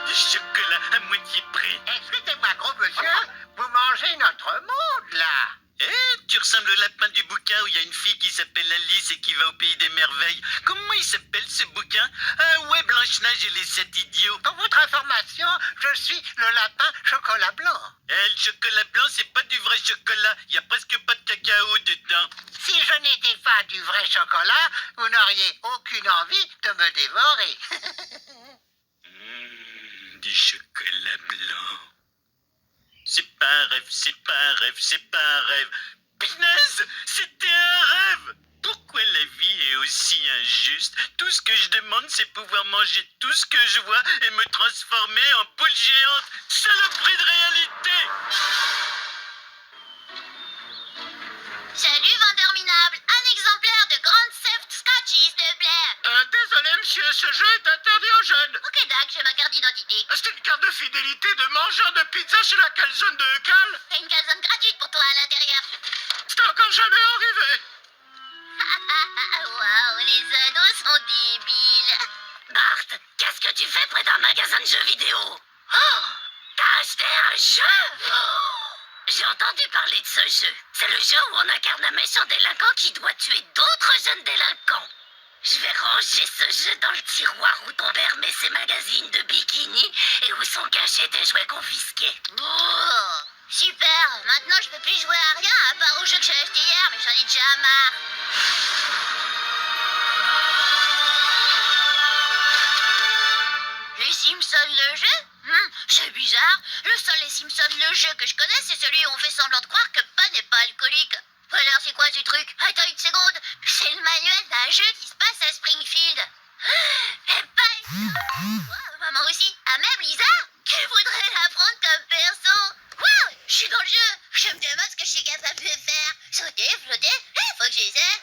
Du chocolat à moitié prêt. Excusez-moi, gros monsieur, vous mangez notre monde, là. Eh, tu ressembles au lapin du bouquin où il y a une fille qui s'appelle Alice et qui va au pays des merveilles. Comment il s'appelle ce bouquin? Ah ouais, Blanche-Neige et les 7 idiots. Pour votre information, je suis le lapin chocolat blanc. Eh, le chocolat blanc, c'est pas du vrai chocolat. Il y a presque pas de cacao dedans. Si je n'étais pas du vrai chocolat, vous n'auriez aucune envie de me dévorer. Du chocolat blanc. C'est pas un rêve, c'est pas un rêve, c'est pas un rêve. Punaise, c'était un rêve. Pourquoi la vie est aussi injuste? Tout ce que je demande, c'est pouvoir manger tout ce que je vois et me transformer en poule géante. Saloperie de réalité. Salut, vendeur minable. Un exemplaire de Grand Theft Scotchies de Blair. Désolé, monsieur, ce jeu est interdit aux jeunes. Ok, Doc, j'ai ma carte d'identité. C'est une carte de fidélité de mangeur de pizza chez la calzone de Cal. T'as une calzone gratuite pour toi à l'intérieur. C'est encore jamais arrivé. Waouh, les ados sont débiles. Bart, qu'est-ce que tu fais près d'un magasin de jeux vidéo? Oh, t'as acheté un jeu? Oh, j'ai entendu parler de ce jeu. C'est le jeu où on incarne un méchant délinquant qui doit tuer d'autres jeunes délinquants. Je vais ranger ce jeu dans le tiroir où ton père met ses magazines de bikini et où sont cachés tes jouets confisqués. Oh, super, maintenant je peux plus jouer à rien à part au jeu que j'ai acheté hier, mais j'en ai déjà marre. Les Simpsons le jeu? C'est bizarre. Le seul Les Simpsons le jeu que je connais, c'est celui où on fait semblant de croire que Pan n'est pas alcoolique. Alors c'est quoi ce truc? Attends une seconde. C'est le manuel d'un jeu qui se passe à Springfield. Et pas... Wow, maman aussi. Ah, même Lisa? Qui voudrait l'apprendre comme perso? Wow, je suis dans le jeu. Je me demande ce que je suis capable de faire. Sauter, flotter. Faut que j'essaie.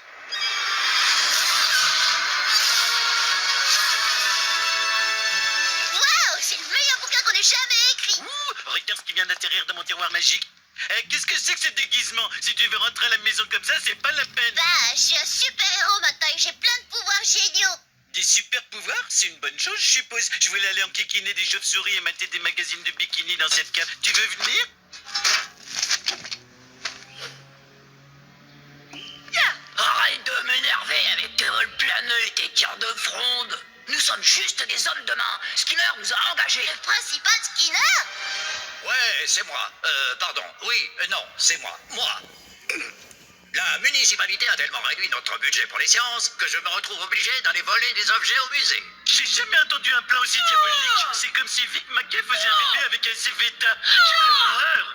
Wow, c'est le meilleur bouquin qu'on ait jamais écrit. Ouh, regarde ce qui vient d'atterrir dans mon tiroir magique. Eh, qu'est-ce que c'est que ce déguisement? Si tu veux rentrer à la maison comme ça, c'est pas la peine. Bah, je suis un super-héros maintenant et j'ai plein de pouvoirs géniaux. Des super pouvoirs? C'est une bonne chose, je suppose. Je voulais aller enquiquiner des chauves-souris et mater des magazines de bikini dans cette cave. Tu veux venir? Arrête de m'énerver avec tes vols planeux et tes tirs de fronde. Nous sommes juste des hommes de main. Skinner nous a engagés. Le principal Skinner? Ouais, c'est moi. Pardon. Oui, non, c'est moi. Moi. La municipalité a tellement réduit notre budget pour les sciences que je me retrouve obligé d'aller voler des objets au musée. J'ai jamais entendu un plan aussi diabolique. C'est comme si Vic Mackey faisait un bébé avec un Cevita. Quelle horreur!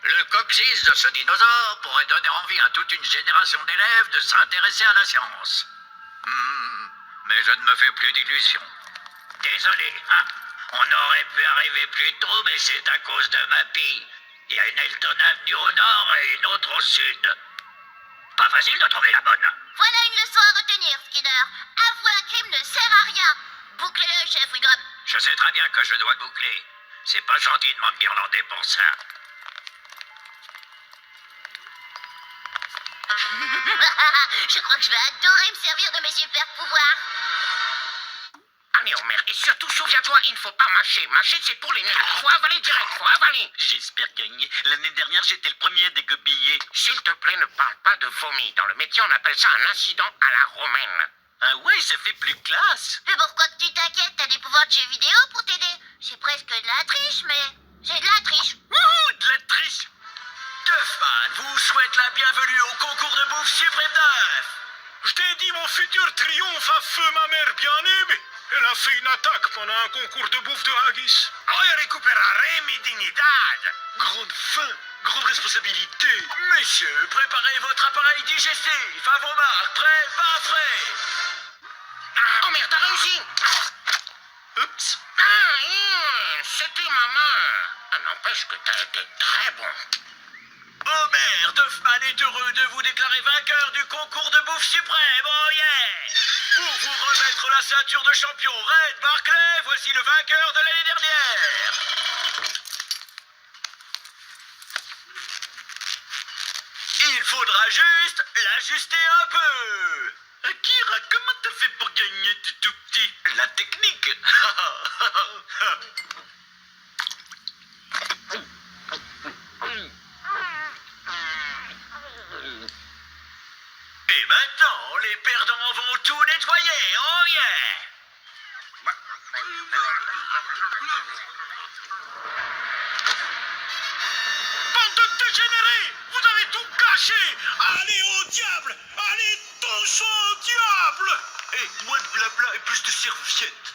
Le coccyx de ce dinosaure pourrait donner envie à toute une génération d'élèves de s'intéresser à la science. Mais je ne me fais plus d'illusions. Désolé, hein. On aurait pu arriver plus tôt, mais c'est à cause de ma pille. Il y a une Elton Avenue au nord et une autre au sud. Pas facile de trouver la bonne. Voilà une leçon à retenir, Skinner. Avouer un crime ne sert à rien. Bouclez-le, chef Wiggum. Je sais très bien que je dois boucler. C'est pas gentil de m'enguirlander pour ça. Je crois que je vais adorer me servir de mes super pouvoirs. Allez, Homer, et surtout, souviens-toi, il ne faut pas mâcher. Mâcher, c'est pour les nuls. Faut avaler direct, faut avaler. J'espère gagner. L'année dernière, j'étais le premier à dégobiller. S'il te plaît, ne parle pas de vomi. Dans le métier, on appelle ça un incident à la romaine. Ah ouais, ça fait plus classe. Mais pourquoi que tu t'inquiètes? T'as des pouvoirs de jeux vidéo pour t'aider. C'est presque de la triche, mais... c'est de la triche. Wouhou, de la triche. Duffman vous souhaite la bienvenue au concours de bouffe Suprême Duff. Je t'ai dit, mon futur triomphe à feu ma mère bien-aimée. Elle a fait une attaque pendant un concours de bouffe de haggis. Hoy recuperaré mi dignidad. Grande faim, grande responsabilité. Messieurs, préparez votre appareil digestif. À vos marques, prêts, pas frais. Ah, Homer, t'as réussi. Oups. C'était ma main. N'empêche que t'as été très bon. Homer, Duffman est heureux de vous déclarer vainqueur du concours de bouffe suprême. Oh yeah! Pour vous remettre la ceinture de champion. Red Barclay, voici le vainqueur de l'année dernière. Il faudra juste l'ajuster un peu. Akira, comment t'as fait pour gagner tout petit? La technique. Et maintenant, les perdants vont tout nettoyer. Oh yeah! Bande de dégénérés! Vous avez tout gâché! Allez au diable! Allez tous au diable! Et moins de blabla et plus de serviettes.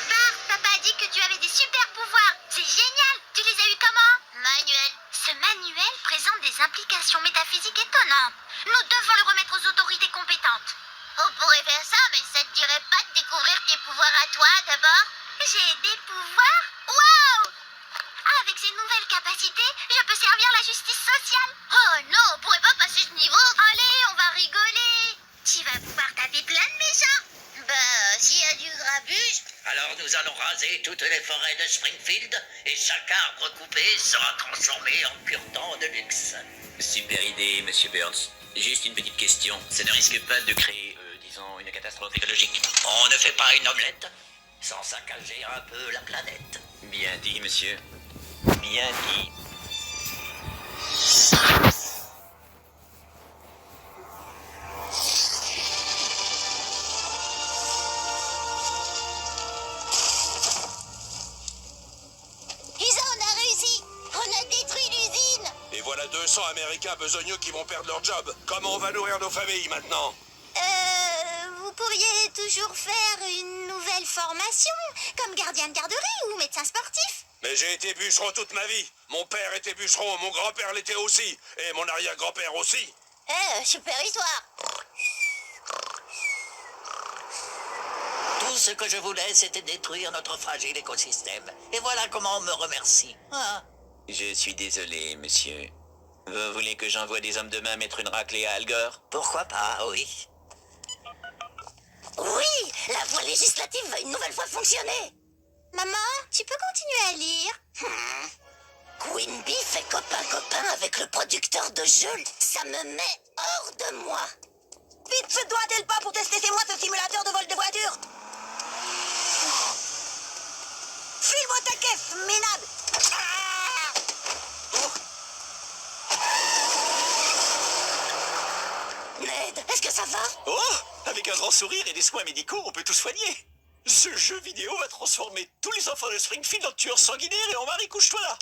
Bart, papa a dit que tu avais des super pouvoirs. C'est génial. Tu les as eus comment? Manuel. Ce manuel présente des implications métaphysiques étonnantes. Nous devons le remettre aux autorités compétentes. On pourrait faire ça, mais ça te dirait pas de découvrir tes pouvoirs à toi d'abord? J'ai des pouvoirs? Waouh! Avec ces nouvelles capacités, je peux servir la justice sociale. Oh non, on pourrait pas passer ce niveau. Allez, on va rigoler. Tu vas pouvoir taper plein de méchants. Bah, s'il y a du grabuge. Alors nous allons raser toutes les forêts de Springfield et chaque arbre coupé sera transformé en cure-dent de luxe. Super idée, monsieur Burns. Juste une petite question. Ça ne risque pas de créer, disons, une catastrophe écologique? On ne fait pas une omelette sans saccager un peu la planète. Bien dit, monsieur. Bien dit. On a réussi. On a détruit l'usine. Et voilà 200 Américains besogneux qui vont perdre leur job. Comment on va nourrir nos familles maintenant? Vous pourriez toujours faire une nouvelle formation, comme gardien de garderie ou médecin sportif. Mais j'ai été bûcheron toute ma vie. Mon père était bûcheron, mon grand-père l'était aussi. Et mon arrière-grand-père aussi. Super histoire. Tout ce que je voulais, c'était détruire notre fragile écosystème. Et voilà comment on me remercie. Ah. Je suis désolé, monsieur. Vous voulez que j'envoie des hommes de main mettre une raclée à Al Gore? Pourquoi pas, oui. Oui, la voie législative va une nouvelle fois fonctionner. Maman, tu peux continuer à lire? Queen Bee fait copain-copain avec le producteur de jeux. Ça me met hors de moi. Vite, ce doigt dès le pas pour tester c'est moi ce simulateur de vol de voiture. File-moi ta caisse, minable. Ned, est-ce que ça va? Oh! Avec un grand sourire et des soins médicaux, on peut tout soigner. Ce jeu vidéo va transformer tous les enfants de Springfield en tueurs sanguinaires et en mari couche-toi là.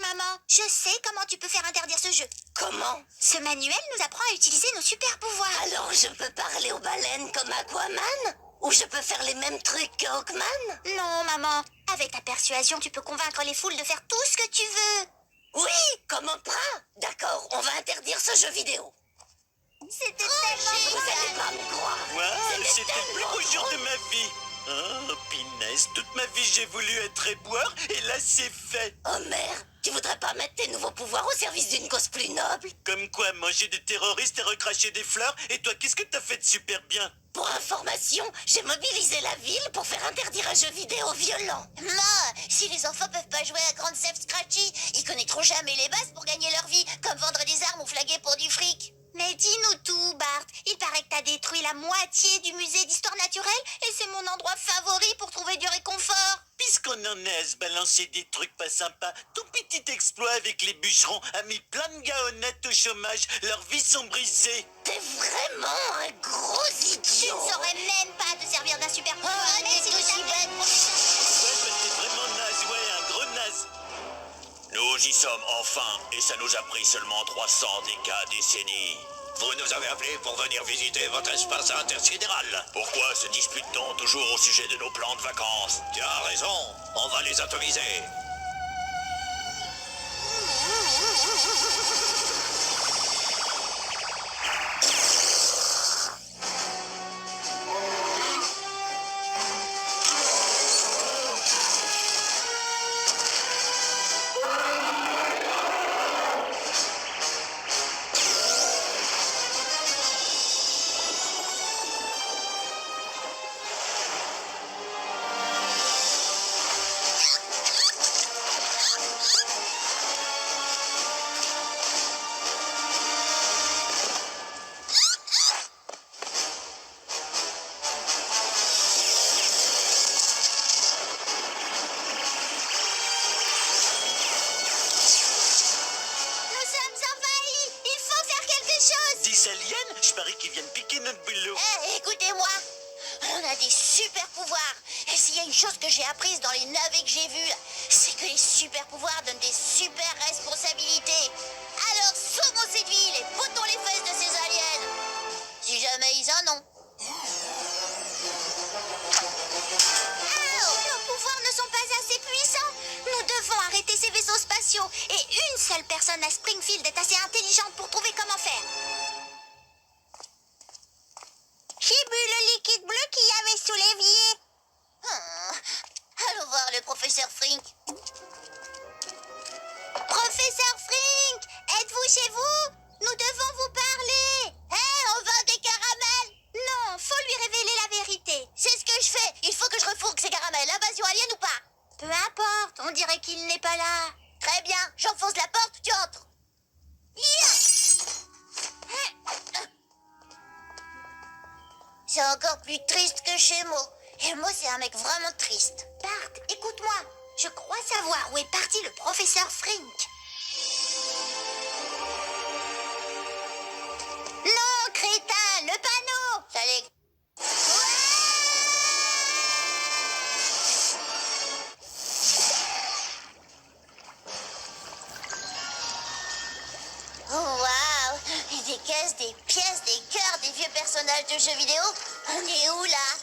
Maman, je sais comment tu peux faire interdire ce jeu. Comment? Ce manuel nous apprend à utiliser nos super pouvoirs. Alors je peux parler aux baleines comme Aquaman? Ou je peux faire les mêmes trucs que Hawkman? Non, maman. Avec ta persuasion, tu peux convaincre les foules de faire tout ce que tu veux. Oui, comme Oprah. D'accord, on va interdire ce jeu vidéo. C'était tellement... Vous allez pas me croire. Wow, c'était le plus beau jour drôle. de ma vie. Oh, pinaise, toute ma vie j'ai voulu être éboueur et là c'est fait. Oh merde, tu voudrais pas mettre tes nouveaux pouvoirs au service d'une cause plus noble? Comme quoi, manger des terroristes et recracher des fleurs. Et toi, qu'est-ce que t'as fait de super bien? Pour information, j'ai mobilisé la ville pour faire interdire un jeu vidéo violent. Ma, si les enfants peuvent pas jouer à Grand Theft Scratchy, ils connaîtront jamais les bases pour gagner leur vie, comme vendre des armes ou flaguer pour du fric. Mais dis-nous tout, Bart. Il paraît que t'as détruit la moitié du musée d'histoire naturelle et c'est mon endroit favori pour trouver du réconfort. Puisqu'on en est à se balancer des trucs pas sympas, ton petit exploit avec les bûcherons a mis plein de gars honnêtes au chômage. Leurs vies sont brisées. T'es vraiment un gros idiot. Tu ne saurais même pas te servir d'un super pouvoir, même si aussi bête. Ouais, bah, t'es vraiment naze, ouais, un gros naze. Nous y sommes enfin, et ça nous a pris seulement 300 décennies. Vous nous avez appelés pour venir visiter votre espace intersidéral. Pourquoi se dispute-t-on toujours au sujet de nos plans de vacances? Tu as raison, on va les atomiser. qui viennent piquer notre boulot. Écoutez-moi, on a des super pouvoirs. Et s'il y a une chose que j'ai apprise dans les navets que j'ai vus, c'est que les super pouvoirs donnent des super responsabilités. Alors saumons cette ville et potons les fesses de ces aliens. Si jamais ils en ont. Nos pouvoirs ne sont pas assez puissants. Nous devons arrêter ces vaisseaux spatiaux. Et une seule personne à Springfield est assez intelligente pour trouver comment faire. J'ai bu le liquide bleu qu'il y avait sous l'évier. Allons voir le professeur Frink. Professeur Frink, êtes-vous chez vous? Nous devons vous parler. On vend des caramels? Non, faut lui révéler la vérité. C'est ce que je fais. Il faut que je refourgue ces caramels. Invasion alien ou pas? Peu importe, on dirait qu'il n'est pas là. Très bien, j'enfonce la porte, tu entres. C'est encore plus triste que chez Mo. Et moi, c'est un mec vraiment triste. Bart, écoute-moi. Je crois savoir où est parti le professeur Frink. Non, crétin, le panneau. Ça les... Oh, waouh! Des caisses, des pièces, des cœurs, des vieux personnages de jeux vidéo. On est où, là?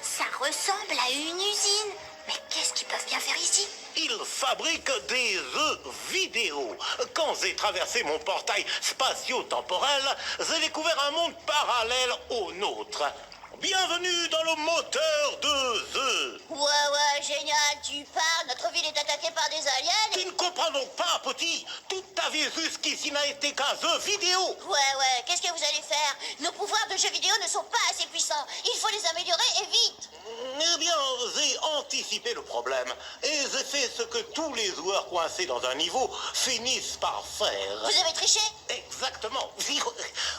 Ça ressemble à une usine. Mais qu'est-ce qu'ils peuvent bien faire ici? Ils fabriquent des œufs vidéo. Quand j'ai traversé mon portail spatio-temporel, j'ai découvert un monde parallèle au nôtre. Bienvenue dans le moteur de œufs. Ouais, génial, tu parles. Notre ville est attaquée par des aliens. Tu ne comprends donc pas, petit. Toute ta vie jusqu'ici n'a été qu'un jeu vidéo. Ouais, qu'est-ce que vous allez faire? Nos pouvoirs de jeux vidéo ne sont pas assez puissants. Il faut les améliorer et vite. Eh bien, j'ai anticipé le problème. Et j'ai fait ce que tous les joueurs coincés dans un niveau finissent par faire. Vous avez triché? Exactement.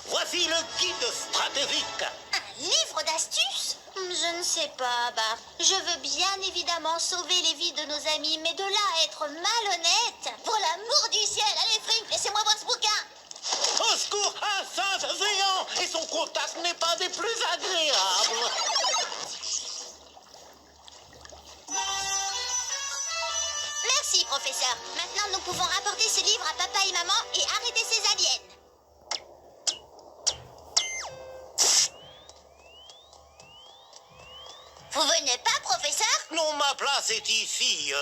Voici le guide stratégique. Un livre d'astuces? Je ne sais pas, Bart. Je veux bien évidemment sauver les vies de nos amis, mais de là à être malhonnête... Pour l'amour du ciel, allez Frink, laissez-moi voir ce bouquin. Au secours, un singe géant. Et son contact n'est pas des plus agréables. Merci, professeur. Maintenant, nous pouvons rapporter ce livre à papa et maman et arrêter ces aliens. Vous venez pas, professeur? Non, ma place est ici.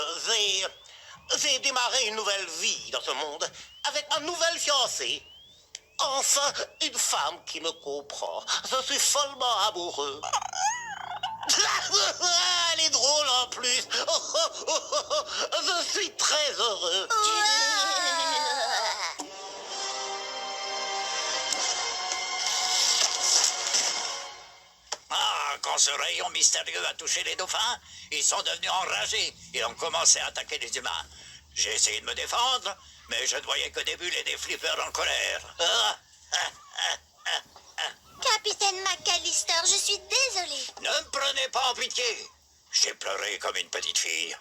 J'ai démarré une nouvelle vie dans ce monde avec un nouvel fiancé. Enfin, une femme qui me comprend. Je suis follement amoureux. Elle est drôle en plus. Je suis très heureux. Quand ce rayon mystérieux a touché les dauphins, ils sont devenus enragés et ont commencé à attaquer les humains. J'ai essayé de me défendre, mais je ne voyais que des bulles et des flippers en colère. Capitaine McAllister, je suis désolée. Ne me prenez pas en pitié. J'ai pleuré comme une petite fille.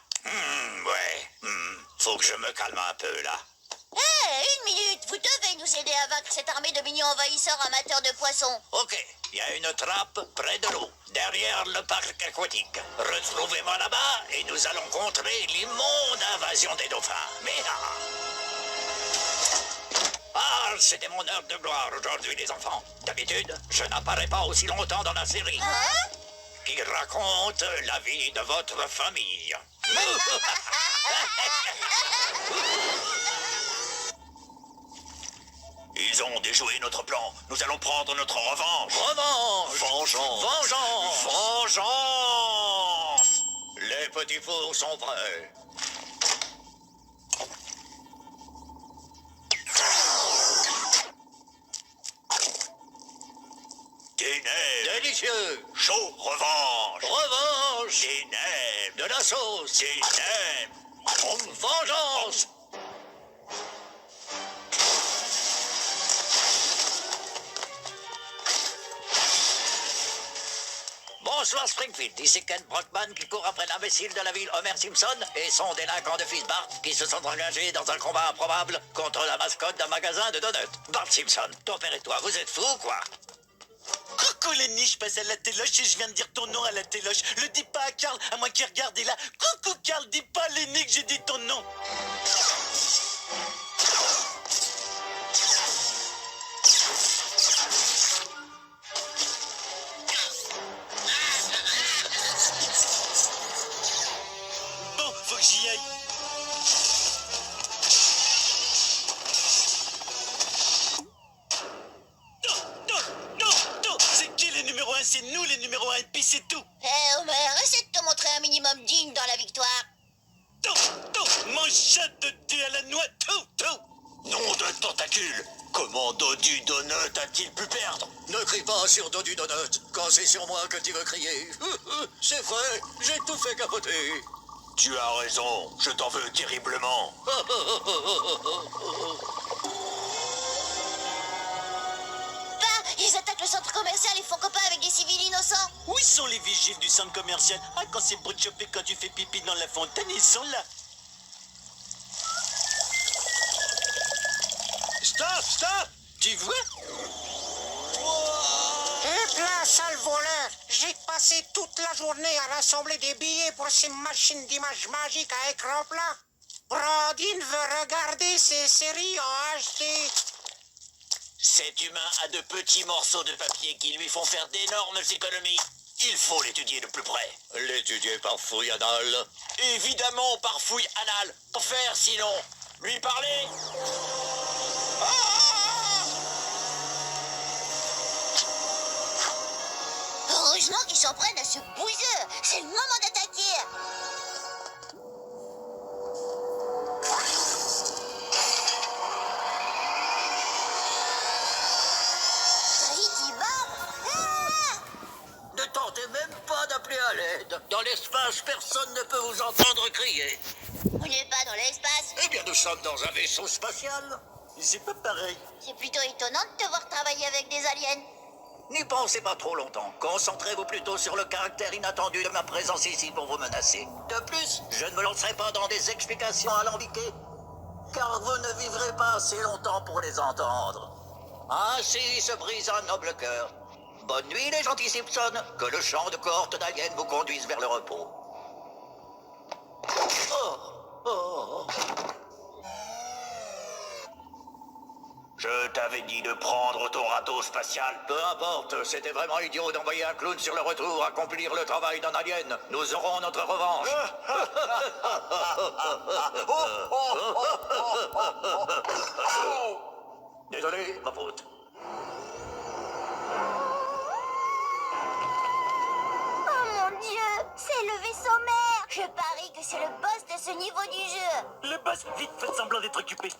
Faut que je me calme un peu, là. Une minute, vous devez nous aider à vaincre cette armée de mignons envahisseurs amateurs de poissons. Ok, il y a une trappe près de l'eau, derrière le parc aquatique. Retrouvez-moi là-bas et nous allons contrer l'immonde invasion des dauphins. Mais c'était mon heure de gloire aujourd'hui, les enfants. D'habitude, je n'apparais pas aussi longtemps dans la série. Qui raconte la vie de votre famille. Ils ont déjoué notre plan. Nous allons prendre notre revanche. Revanche! Vengeance. Vengeance! Vengeance. Les petits fours sont prêts. Des nèfles. Délicieux! Chaud. Revanche. Revanche! Des nèfles. De la sauce! Des nèfles. Vengeance! Bonsoir Springfield, ici Ken Brockman qui court après l'imbécile de la ville Homer Simpson et son délinquant de fils Bart qui se sont engagés dans un combat improbable contre la mascotte d'un magasin de donuts. Bart Simpson, ton père et toi, vous êtes fous ou quoi? Coucou Lenny, je passe à la téloche et je viens de dire ton nom à la téloche. Le dis pas à Carl, à moins qu'il regarde et là. Coucou Carl, dis pas à Lenny que j'ai dit ton nom. Bon, faut que j'y aille. C'est qui les numéros 1? C'est nous les numéros 1 et puis c'est tout. Hé Homer, essaie de te montrer un minimum digne dans la victoire. Mon chat de Dieu à la noix, tout. Nom de tentacule! Comment Dodu Donut a-t-il pu perdre? Ne crie pas sur Dodu Donut quand c'est sur moi que tu veux crier. C'est vrai, j'ai tout fait capoter. Tu as raison, je t'en veux terriblement. Ils attaquent le centre commercial et font copain avec des civils innocents. Où sont les vigiles du centre commercial? Ah, quand c'est pour te choper quand tu fais pipi dans la fontaine, ils sont là. Stop! Tu vois? Et là, sale voleur, j'ai passé toute la journée à rassembler des billets pour ces machines d'image magique à écran plat. Brodin veut regarder ces séries en HD. Cet humain a de petits morceaux de papier qui lui font faire d'énormes économies. Il faut l'étudier de plus près. L'étudier par fouille anale. Évidemment par fouille anale. Pour faire sinon. Lui parler. Heureusement qu'ils s'en prennent à ce bouseux. C'est le moment d'attaquer. Ne tentez même pas d'appeler à l'aide. Dans l'espace, personne ne peut vous entendre crier. On n'est pas dans l'espace. Eh bien, nous sommes dans un vaisseau spatial. C'est pas pareil. C'est plutôt étonnant de te voir travailler avec des aliens. N'y pensez pas trop longtemps. Concentrez-vous plutôt sur le caractère inattendu de ma présence ici pour vous menacer. De plus, je ne me lancerai pas dans des explications alambiquées, car vous ne vivrez pas assez longtemps pour les entendre. Ainsi se brise un noble cœur. Bonne nuit les gentils Simpsons, que le chant de cohorte d'aliens vous conduise vers le repos. Oh. Je t'avais dit de prendre ton râteau spatial. Peu importe, c'était vraiment idiot d'envoyer un clown sur le retour accomplir le travail d'un alien. Nous aurons notre revanche. Désolé, ma faute. Oh mon Dieu, c'est le vaisseau mère. Je parie que c'est le boss de ce niveau du jeu. Le boss, vite, faites semblant d'être occupé.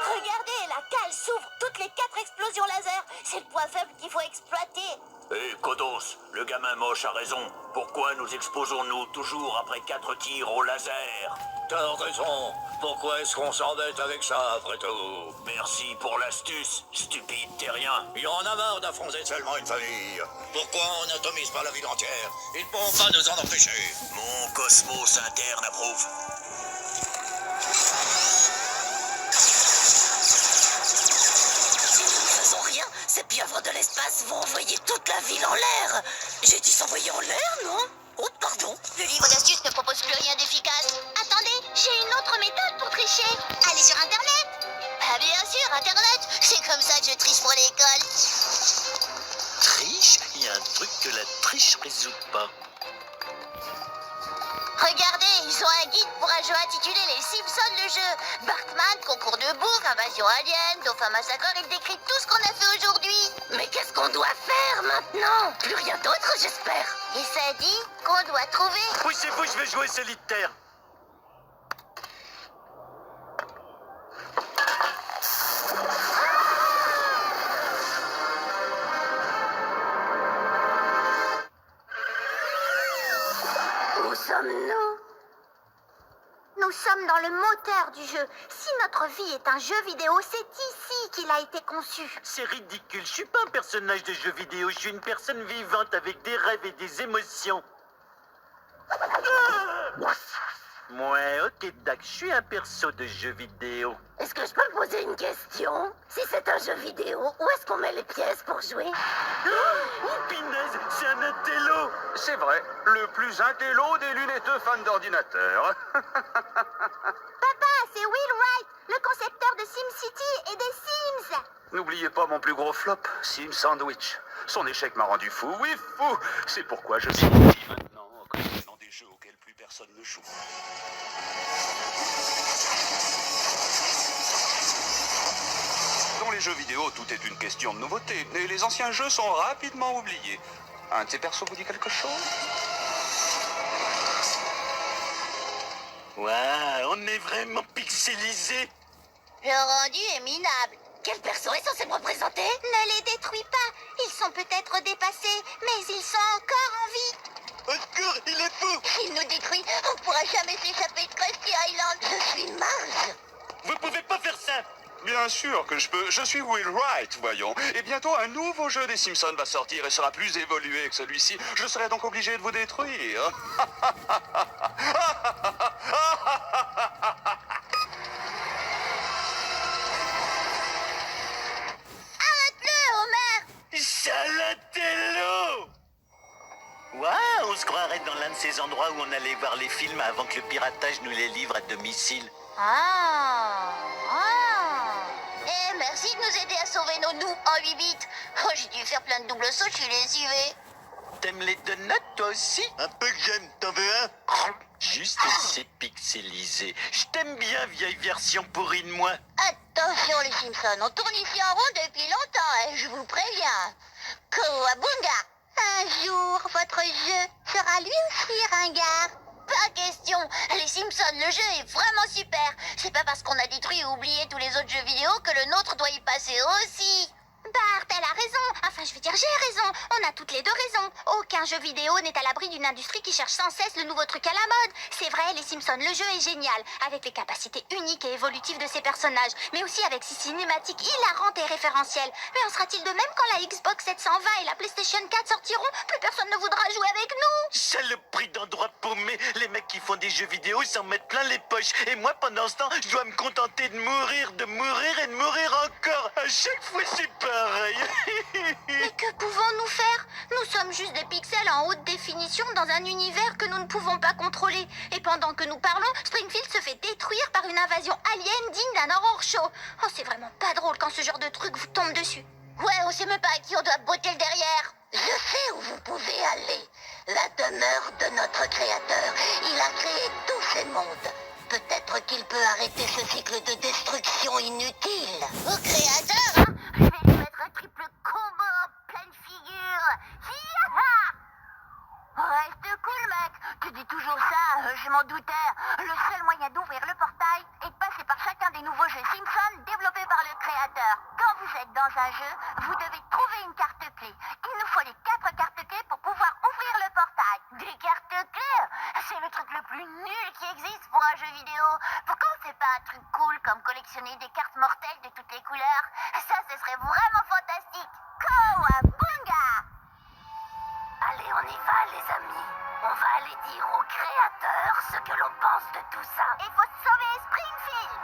Regardez, la cale s'ouvre, toutes les 4 explosions laser. C'est le point faible qu'il faut exploiter. Hé, Kodos, le gamin moche a raison. Pourquoi nous exposons-nous toujours après 4 tirs au laser? T'as raison. Pourquoi est-ce qu'on s'embête avec ça, après tout? Merci pour l'astuce, stupide terrien. Il y en a marre d'affronter seulement une famille. Pourquoi on n'atomise pas la ville entière? Ils ne pourront pas nous en empêcher. Mon cosmos interne approuve. Si nous ne faisons rien, ces pieuvres de l'espace vont envoyer toute la ville en l'air. J'ai dit s'envoyer en l'air, non? Oh, pardon. Le livre d'astuces ne propose plus rien d'efficace. Attendez, j'ai une autre méthode pour tricher. Allez sur Internet. Ah bien sûr, Internet. C'est comme ça que je triche pour l'école. Triche? Il y a un truc que la triche résout pas. Regardez, ils ont un guide pour un jeu intitulé Les Simpsons le jeu. Bartman, concours de bourg, invasion alien, dauphin massacreur, il décrit tout ce qu'on a fait aujourd'hui. Mais qu'est-ce qu'on doit faire maintenant? Plus rien d'autre, j'espère. Et ça dit qu'on doit trouver... Poussez-vous, je vais jouer solitaire. Où sommes-nous? Nous sommes dans le moteur du jeu. Si notre vie est un jeu vidéo, c'est ici qu'il a été conçu. C'est ridicule, je suis pas un personnage de jeu vidéo, je suis une personne vivante avec des rêves et des émotions. Ouais, ok, Dac, je suis un perso de jeu vidéo. Est-ce que je peux me poser une question? Si c'est un jeu vidéo, où est-ce qu'on met les pièces pour jouer? Oh, pinaise, c'est un intello. C'est vrai, le plus intello des lunetteux fans d'ordinateur. Papa, c'est Will Wright, le concepteur de SimCity et des Sims. N'oubliez pas mon plus gros flop, Sim Sandwich. Son échec m'a rendu fou, oui fou. C'est pourquoi je suis ici maintenant en collectionnant des jeux auxquels plus personne ne joue. Dans les jeux vidéo, tout est une question de nouveauté, et les anciens jeux sont rapidement oubliés. Un de ces persos vous dit quelque chose? Waouh, on est vraiment pixelisé. Le rendu est minable. Quel perso est censé me représenter? Ne les détruis pas. Ils sont peut-être dépassés, mais ils sont encore en vie. Encore, il est fou. S'il nous détruit, on pourra jamais s'échapper de Krusty Island. Je suis marge. Vous pouvez pas faire ça. Bien sûr que je peux, je suis Will Wright, voyons. Et bientôt un nouveau jeu des Simpsons va sortir et sera plus évolué que celui-ci. Je serai donc obligé de vous détruire. Arrête-le, Homer. Salatello. Waouh, on se croirait dans l'un de ces endroits où on allait voir les films avant que le piratage nous les livre à domicile. Eh, merci de nous aider à sauver nos nous en 8 bits. Oh, j'ai dû faire plein de doubles sauts, je suis lessivé. T'aimes les donuts, toi aussi? Un peu que j'aime, t'en veux un? Juste assez pixelisé. Je t'aime bien, vieille version pourrie de moi. Attention les Simpsons, on tourne ici en rond depuis longtemps, hein, je vous préviens. Kawabunga. Un jour, votre jeu sera lui aussi ringard. Pas question. Les Simpsons, le jeu est vraiment super. C'est pas parce qu'on a détruit et oublié tous les autres jeux vidéo que le nôtre doit y passer aussi. Bart, elle a raison. Enfin, je veux dire, j'ai raison. On a toutes les deux raison. Aucun jeu vidéo n'est à l'abri d'une industrie qui cherche sans cesse le nouveau truc à la mode. C'est vrai, les Simpsons, le jeu est génial, avec les capacités uniques et évolutives de ses personnages, mais aussi avec ses cinématiques hilarantes et référentielles. Mais en sera-t-il de même quand la Xbox 720 et la PlayStation 4 sortiront? Plus personne ne voudra jouer avec nous. Saloperie d'endroit paumé. Les mecs qui font des jeux vidéo s'en mettent plein les poches. Et moi, pendant ce temps, je dois me contenter de mourir et de mourir encore. À chaque fois, c'est pareil. Mais que pouvons-nous faire? Nous sommes juste des pixels en haute définition dans un univers que nous ne pouvons pas contrôler. Et pendant que nous parlons, Springfield se fait détruire par une invasion alien digne d'un horror show. Oh, c'est vraiment pas drôle quand ce genre de truc vous tombe dessus. Ouais, on sait même pas à qui on doit botter le derrière. Je sais où vous pouvez aller. La demeure de notre créateur. Il a créé tous ces mondes. Peut-être qu'il peut arrêter ce cycle de destruction inutile. Au créateur, hein? Je vais lui mettre un triple combo en pleine figure. Hiha! Reste cool, mec. Tu dis toujours ça, je m'en doutais. Le seul moyen d'ouvrir le portail est de passer par chacun des nouveaux jeux Simpsons développés par le créateur. Quand vous êtes dans un jeu, vous devez trouver une carte clé. Il nous faut les 4 cartes clés pour pouvoir ouvrir le portail. Des cartes clés? C'est le truc le plus nul qui existe pour un jeu vidéo. Pourquoi on fait pas un truc cool comme collectionner des cartes mortelles de toutes les couleurs? Ça, ce serait vraiment fantastique. Kawabunga! Allez, on y va, les amis. On va aller dire au créateur ce que l'on pense de tout ça. Il faut sauver Springfield.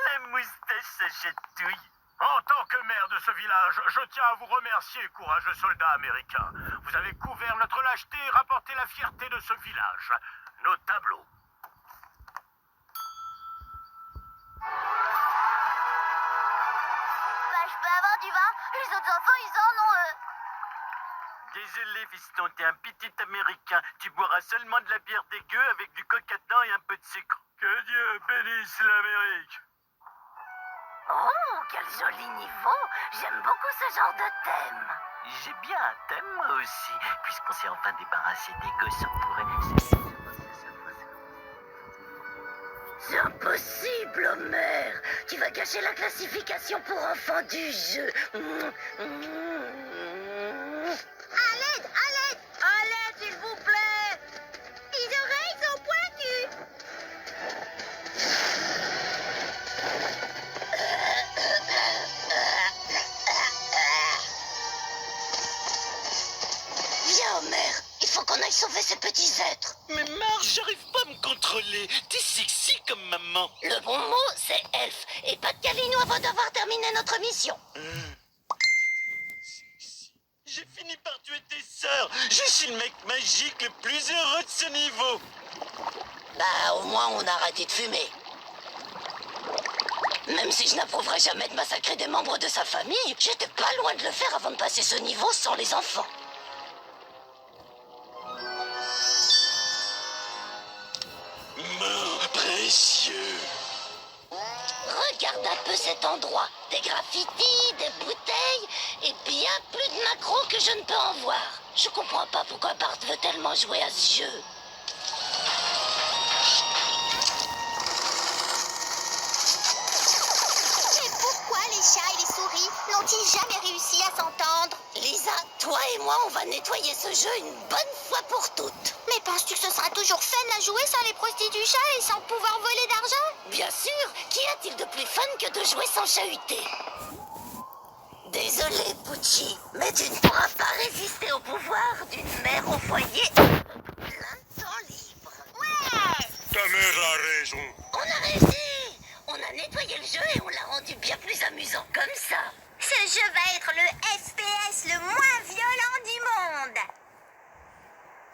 La moustache, ça chatouille. En tant que maire de ce village, je tiens à vous remercier, courageux soldats américains. Vous avez couvert notre lâcheté et rapporté la fierté de ce village. Nos tableaux. Bah, je peux avoir du vin? Les autres enfants, ils en ont, eux. Désolé, fiston, t'es un petit américain. Tu boiras seulement de la bière dégueu avec du coca dedans et un peu de sucre. Que Dieu bénisse l'Amérique. Oh, quel joli niveau. J'aime beaucoup ce genre de thème. J'ai bien un thème, moi aussi. Puisqu'on s'est enfin débarrassé des gosses, on pourrait... C'est impossible, Homer. Tu vas gâcher la classification pour enfants du jeu. À l'aide, à l'aide, à l'aide, s'il vous plaît. Les oreilles sont pointues. Viens, Homer. Il faut qu'on aille sauver ces petits êtres. Mais Marge, j'arrive pas à me contrôler. T'es sexy comme maman. Le bon mot, c'est elfe. Et pas de câlins avant d'avoir terminé notre mission. J'ai fini par tuer tes sœurs. Je suis le mec magique le plus heureux de ce niveau. Bah, au moins, on a arrêté de fumer. Même si je n'approuverai jamais de massacrer des membres de sa famille, j'étais pas loin de le faire avant de passer ce niveau sans les enfants. Mon précieux. Regarde un peu cet endroit. Des graffitis, des bouteilles et bien plus de macros que je ne peux en voir. Je comprends pas pourquoi Bart veut tellement jouer à ce jeu. Mais pourquoi les chats et les souris n'ont-ils jamais réussi à s'entendre? Lisa, toi et moi, on va nettoyer ce jeu une bonne fois pour toutes. Mais penses-tu que ce sera toujours fun à jouer sans les prostituées chats et sans pouvoir voler d'argent? Bien sûr, qu'y a-t-il de plus fun que de jouer sans chahuter? Désolé, Pucci, mais tu ne pourras pas résister au pouvoir d'une mère au foyer plein de temps libre. Ouais! Ta mère a raison. On a réussi! On a nettoyé le jeu et on l'a rendu bien plus amusant comme ça. Ce jeu va être le FPS le moins violent du monde.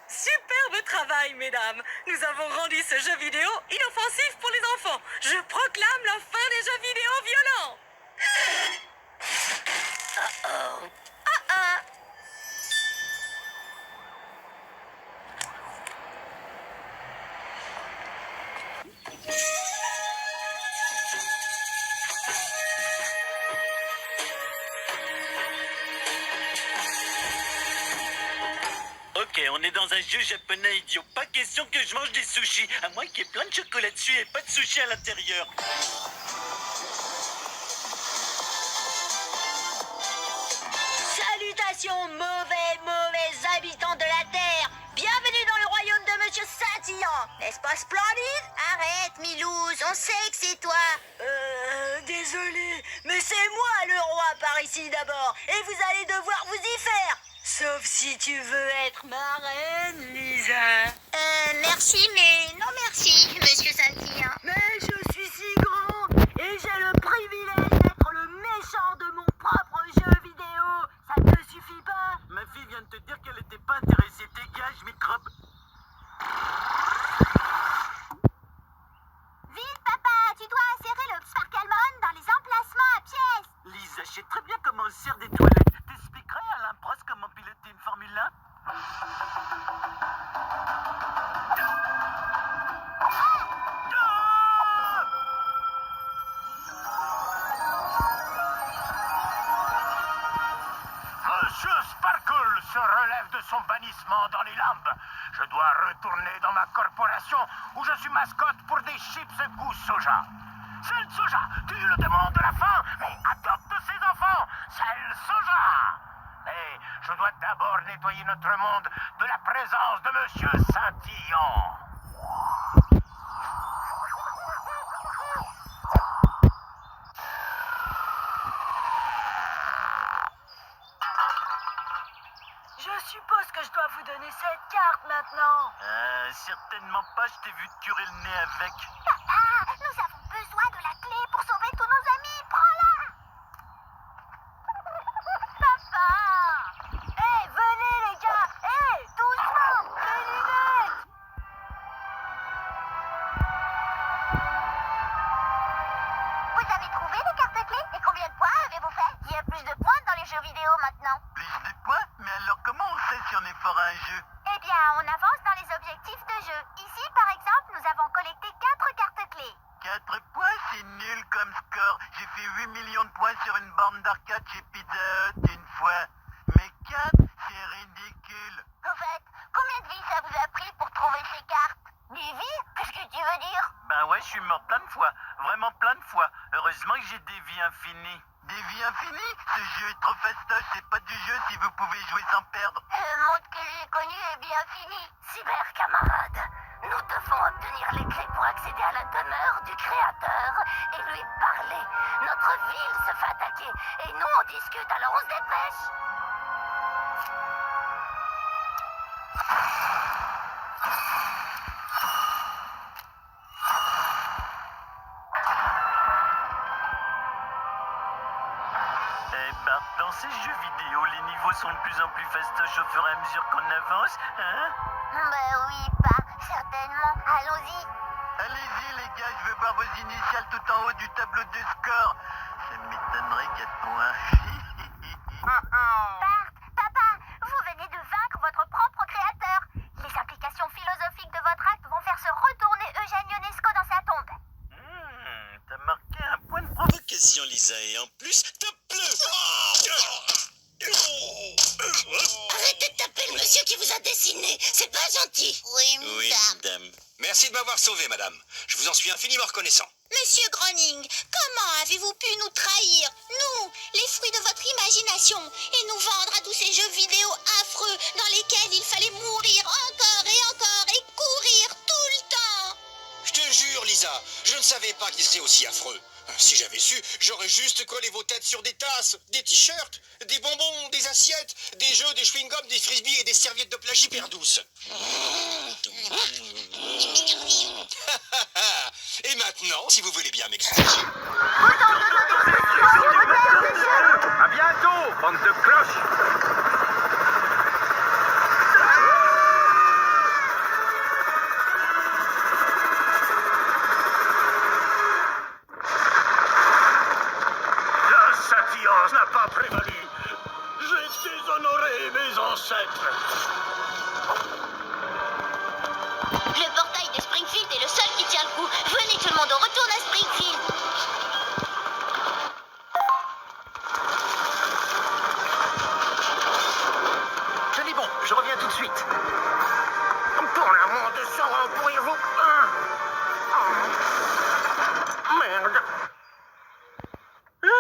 Superbe travail, mesdames. Nous avons rendu ce jeu vidéo inoffensif pour les enfants. Je proclame la fin des jeux vidéo violents. Oh-oh. Ok, on est dans un jeu japonais idiot. Pas question que je mange des sushis, à moins qu'il y ait plein de chocolat dessus et pas de sushi à l'intérieur. Salutations, mauvais habitants de la Terre. Bienvenue dans le royaume de Monsieur Saint-Illan. N'est-ce pas splendide? Arrête, Milouz, on sait que c'est toi. Désolé, mais c'est moi le roi par ici d'abord. Et vous allez devoir vous y faire. Sauf si tu veux être ma reine, Lisa. Merci, mais non merci, Monsieur Saint-Illan. Mais je suis si grand et j'ai le privilège d'être le méchant de mon propre jeu vidéo. Ça ne te suffit pas? Ma fille vient de te dire qu'elle était pas intéressée. Dégage, microbe. Vite, papa, tu dois insérer le Sparklemon dans les emplacements à pièces. Lisa, je sais très bien comment on sert des toilettes. T'expliquerais à l'impros comment piloter une Formule 1? Monsieur Sparkle se relève de son bannissement dans les lampes. Je dois retourner dans ma corporation où je suis mascotte pour des chips goût soja. Celle soja, tue le démon de la faim, mais adopte ses enfants. Celle soja. Mais je dois d'abord nettoyer notre monde de la présence de Monsieur Saint-Illan. Je suppose que je dois vous donner cette carte maintenant. Certainement pas, je t'ai vu te curer le nez avec. Papa, nous avons besoin de la clé pour sauver tous nos amis. Prends-la. Papa. Hé, venez les gars. Hé, doucement, les lunettes. Vous avez trouvé les cartes clés? Et combien de points avez-vous fait? Il y a plus de points dans les jeux vidéo maintenant. Plus de quoi? Mais alors comment on sait si on est fort à un jeu? Eh bien, on avance dans les objectifs de jeu. Ici, par exemple, nous avons collecté 4 cartes clés. 4 points, c'est nul comme score. J'ai fait 8 millions de points sur une borne d'arcade chez Pizza Hut une fois. Mais 4, c'est ridicule. Au fait, combien de vies ça vous a pris pour trouver ces cartes? 10 vies? Qu'est-ce que tu veux dire? Bah Ben ouais, je suis mort plein de fois. Vraiment plein de fois. Heureusement que j'ai des vies infinies. Des vies infinies? Ce jeu est trop fastoche, c'est pas du jeu si vous pouvez jouer sans perdre. Le monde que j'ai connu est bien fini. Cyber camarade, nous devons obtenir les clés pour accéder à la demeure du créateur et lui parler. Notre ville se fait attaquer et nous on discute, alors on se dépêche. Dans ces jeux vidéo, les niveaux sont de plus en plus fastoches au fur et à mesure qu'on avance, hein? Ben oui, pas certainement. Allons-y. Allez-y les gars, je veux voir vos initiales tout en haut du tableau de score. Ça m'étonnerait qu'à toi. Bart, papa, vous venez de vaincre votre propre créateur. Les implications philosophiques de votre acte vont faire se retourner Eugène Ionesco dans sa tombe. T'as marqué un point de provocation, Lisa, et en plus, t'as pleu. Arrêtez de taper le monsieur qui vous a dessiné, c'est pas gentil. Oui, madame. Merci de m'avoir sauvé, madame. Je vous en suis infiniment reconnaissant. Monsieur Groening, comment avez-vous pu nous trahir, nous, les fruits de votre imagination, et nous vendre à tous ces jeux vidéo affreux dans lesquels il fallait mourir encore et courir tout le temps? Je te jure, Lisa, je ne savais pas qu'il serait aussi affreux. Si j'avais su, j'aurais juste collé vos têtes sur des tasses, des t-shirts, des bonbons, des assiettes, des jeux, des chewing-gums, des frisbees et des serviettes de plage hyper douces. Et maintenant, si vous voulez bien m'excuser. À bientôt, bande de cloches. N'a pas prévalu. J'ai déshonoré mes ancêtres. Le portail de Springfield est le seul qui tient le coup. Venez tout le monde, on retourne à Springfield. Je dis bon, je reviens tout de suite. Pour l'amour de Sauron, pourriez-vous... Merde.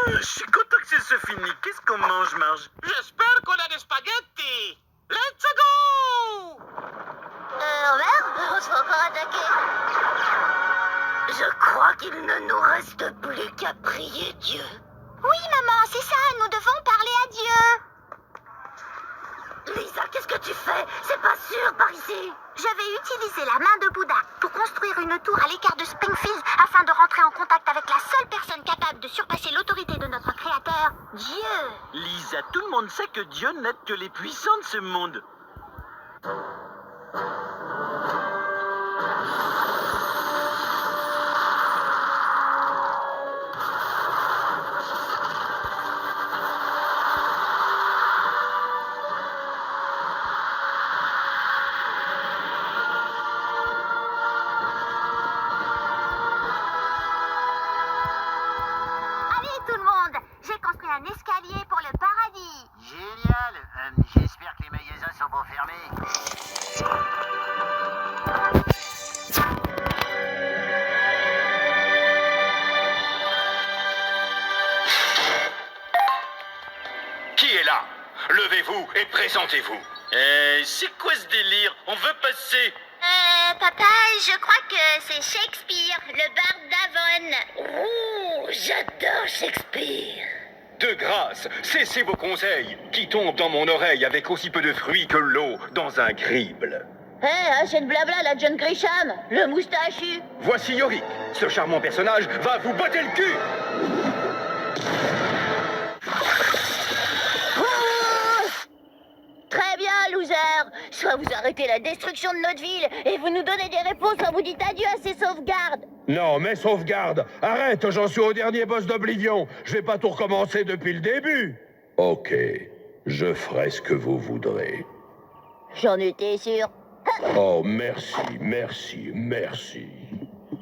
Je suis content que c'est fini. Qu'est-ce qu'on mange, Marge? J'espère qu'on a des spaghettis. Let's go! Merde, on se fait encore attaquer. Je crois qu'il ne nous reste plus qu'à prier Dieu. Oui, maman, c'est ça, nous devons parler à Dieu. Lisa, qu'est-ce que tu fais? C'est pas sûr par ici. Je vais utiliser la main de Bouddha pour construire une tour à l'écart de Springfield afin de rentrer en contact avec la seule personne capable de surpasser l'autorité de notre créateur, Dieu. Lisa, tout le monde sait que Dieu n'aide que les puissants de ce monde. Un escalier pour le paradis. Génial. J'espère que les magasins sont pas fermés. Qui est là? Levez-vous et présentez-vous. C'est quoi ce délire? On veut passer. Papa, je crois que c'est Shakespeare, le barde d'Avon. Oh, j'adore Shakespeare. De grâce, cessez vos conseils, qui tombent dans mon oreille avec aussi peu de fruits que l'eau dans un crible. Assez de blabla, la John Grisham, le moustachu. Voici Yorick. Ce charmant personnage va vous botter le cul. Très bien, loser. Soit vous arrêtez la destruction de notre ville et vous nous donnez des réponses quand vous dites adieu à ces sauvegardes. Non, mais sauvegarde. Arrête, j'en suis au dernier boss d'Oblivion. Je vais pas tout recommencer depuis le début. Ok, je ferai ce que vous voudrez. J'en étais sûr. Oh, merci, merci, merci.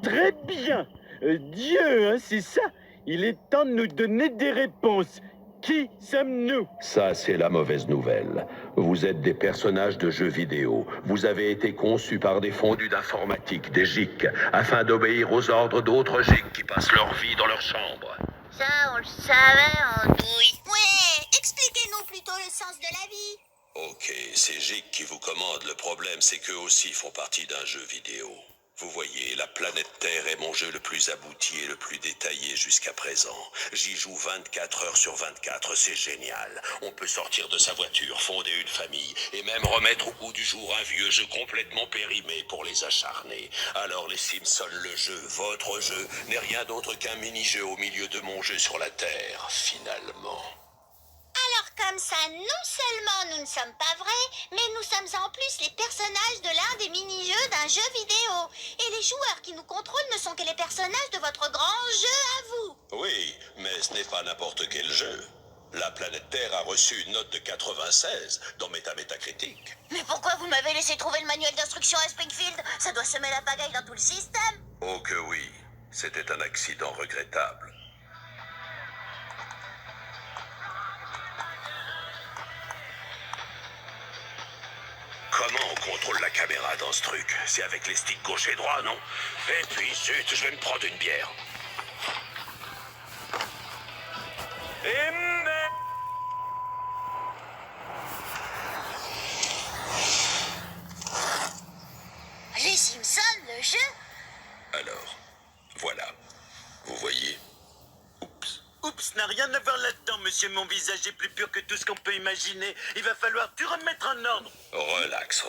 Très bien. Dieu, hein, c'est ça. Il est temps de nous donner des réponses. Qui sommes-nous? Ça, c'est la mauvaise nouvelle. Vous êtes des personnages de jeux vidéo. Vous avez été conçus par des fondus d'informatique, des GIC, afin d'obéir aux ordres d'autres GIC qui passent leur vie dans leur chambre. Ça, on le savait, Andouille. Ouais, expliquez-nous plutôt le sens de la vie. Ok, c'est GIC qui vous commande. Le problème, c'est qu'eux aussi font partie d'un jeu vidéo. Vous voyez, la planète Terre est mon jeu le plus abouti et le plus détaillé jusqu'à présent. J'y joue 24 heures sur 24, c'est génial. On peut sortir de sa voiture, fonder une famille, et même remettre au goût du jour un vieux jeu complètement périmé pour les acharnés. Alors les Simpsons, le jeu, votre jeu, n'est rien d'autre qu'un mini-jeu au milieu de mon jeu sur la Terre, finalement. Alors comme ça, non seulement nous ne sommes pas vrais, mais nous sommes en plus les personnages de l'un des mini-jeux d'un jeu vidéo. Et les joueurs qui nous contrôlent ne sont que les personnages de votre grand jeu à vous. Oui, mais ce n'est pas n'importe quel jeu. La planète Terre a reçu une note de 96 dans Métacritique. Mais pourquoi vous m'avez laissé trouver le manuel d'instruction à Springfield? Ça doit semer la pagaille dans tout le système. Oh que oui, c'était un accident regrettable. Comment on contrôle la caméra dans ce truc? C'est avec les sticks gauche et droit, non? Et puis, zut, je vais me prendre une bière. Les Simpsons, le jeu? Alors, voilà. Vous voyez? Oups, n'a rien à voir là-dedans, monsieur. Mon visage est plus pur que tout ce qu'on peut imaginer. Il va falloir tout remettre en ordre. Relax.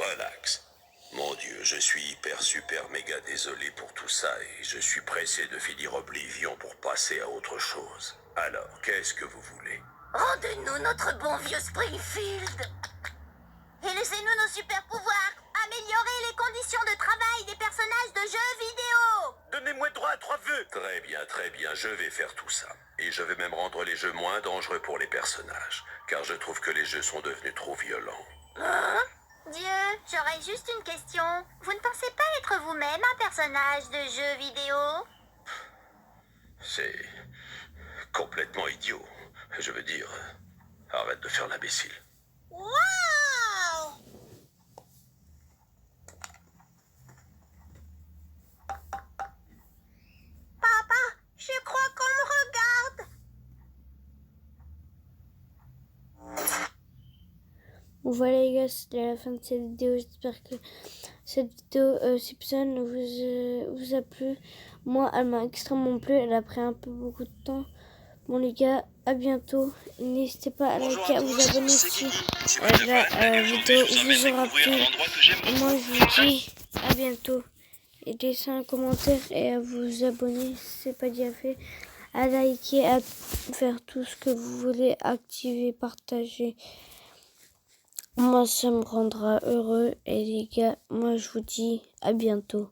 Mon Dieu, je suis hyper, super, méga désolé pour tout ça et je suis pressé de finir Oblivion pour passer à autre chose. Alors, qu'est-ce que vous voulez? Rendez-nous notre bon vieux Springfield. Et laissez-nous nos super pouvoirs. Améliorer les conditions de travail des personnages de jeux vidéo. Donnez-moi droit à 3 vœux. Très bien, je vais faire tout ça. Et je vais même rendre les jeux moins dangereux pour les personnages, car je trouve que les jeux sont devenus trop violents. Hein? Dieu, j'aurais juste une question. Vous ne pensez pas être vous-même un personnage de jeu vidéo? C'est complètement idiot. Je veux dire, arrête de faire l'imbécile. Wow! Papa, je crois qu'on me regarde. Bon, voilà les gars, c'était la fin de cette vidéo. J'espère que cette vidéo Simpson vous a plu. Moi, elle m'a extrêmement plu. Elle a pris un peu beaucoup de temps. Bon les gars, à bientôt. N'hésitez pas à liker, à vous abonner si la vidéo vous aura plu. Et moi je vous dis à bientôt. Et laissez un commentaire et à vous abonner si ce n'est pas déjà fait. À liker, à faire tout ce que vous voulez, activer, partager. Moi ça me rendra heureux. Et les gars, moi je vous dis à bientôt.